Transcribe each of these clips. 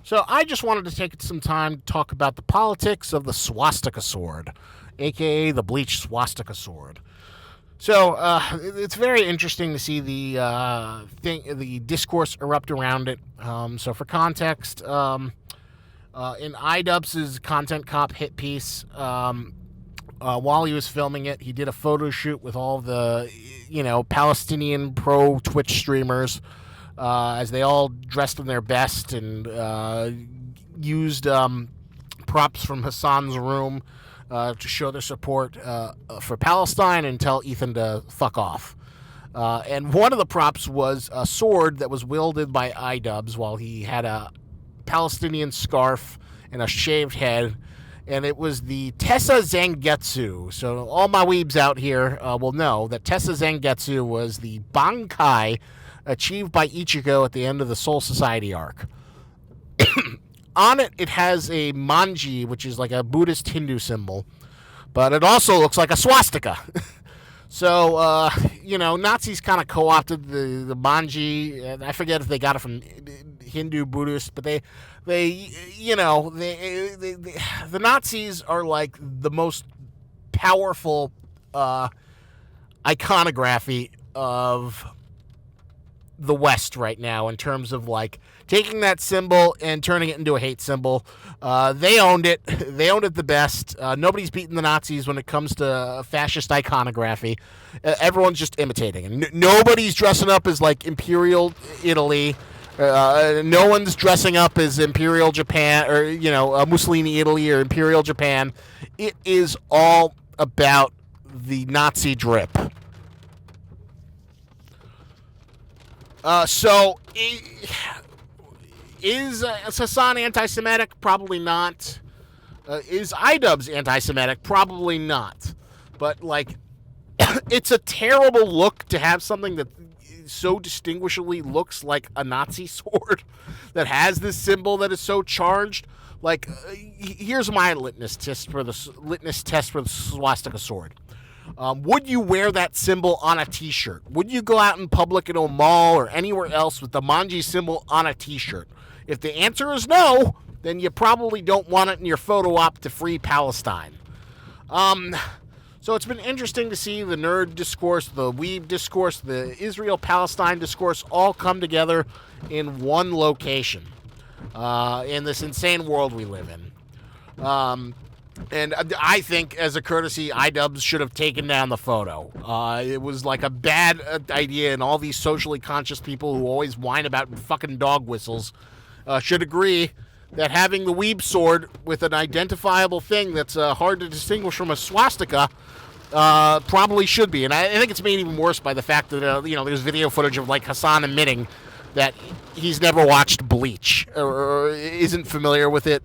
So I just wanted to take some time to talk about the politics of the swastika sword, aka the Bleach Swastika sword. So it's very interesting to see the discourse erupt around it. So for context, in iDubbbz's Content Cop hit piece, while he was filming it, he did a photo shoot with all the Palestinian pro Twitch streamers, as they all dressed in their best and used props from Hassan's room to show their support for Palestine and tell Ethan to fuck off. And one of the props was a sword that was wielded by iDubbbz while he had a Palestinian scarf and a shaved head, and it was the Tessa Zangetsu. So all my weebs out here will know that Tessa Zangetsu was the Bankai achieved by Ichigo at the end of the Soul Society arc. On it, it has a manji, which is like a Buddhist Hindu symbol, but it also looks like a swastika. So, Nazis kind of co-opted the manji, and I forget if they got it from Hindu Buddhist, but the Nazis are like the most powerful iconography of the West right now in terms of like taking that symbol and turning it into a hate symbol. They owned it. They owned it the best. Nobody's beaten the Nazis when it comes to fascist iconography. Everyone's just imitating. And nobody's dressing up as like Imperial Italy. No one's dressing up as Imperial Japan or, Mussolini Italy or Imperial Japan. It is all about the Nazi drip. Is Hassan anti-Semitic? Probably not. Is iDubbbz anti-Semitic? Probably not. But, it's a terrible look to have something that so distinguishably looks like a Nazi sword that has this symbol that is so charged. Here's my litmus test for the swastika sword. Would you wear that symbol on a t-shirt? Would you go out in public in a mall or anywhere else with the manji symbol on a t-shirt? If the answer is no, then you probably don't want it in your photo op to free Palestine. So it's been interesting to see the nerd discourse, the weeb discourse, the Israel-Palestine discourse all come together in one location in this insane world we live in. And I think, as a courtesy, iDubbbz should have taken down the photo. It was like a bad idea, and all these socially conscious people who always whine about fucking dog whistles should agree that having the weeb sword with an identifiable thing that's hard to distinguish from a swastika probably should be. And I think it's made even worse by the fact that, there's video footage of, Hassan admitting that he's never watched Bleach or isn't familiar with it.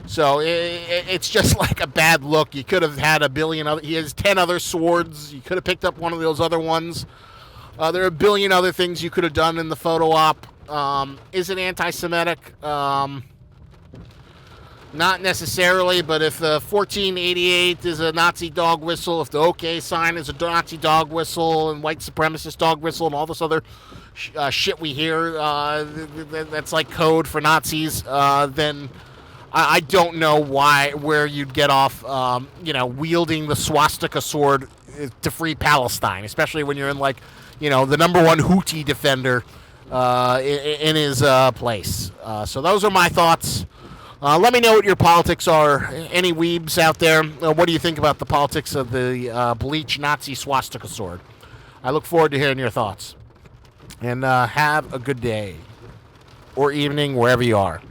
So it's just like a bad look. You could have had a billion other... He has 10 other swords. You could have picked up one of those other ones. There are a billion other things you could have done in the photo op. Is it anti-Semitic? Not necessarily, but if the 1488 is a Nazi dog whistle, if the OK sign is a Nazi dog whistle and white supremacist dog whistle and all this other shit we hear that's like code for Nazis, then... I don't know where you'd get off, wielding the swastika sword to free Palestine, especially when you're in, the number one Houthi defender in his place. So those are my thoughts. Let me know what your politics are. Any weebs out there? What do you think about the politics of the Bleach Nazi swastika sword? I look forward to hearing your thoughts. And have a good day or evening wherever you are.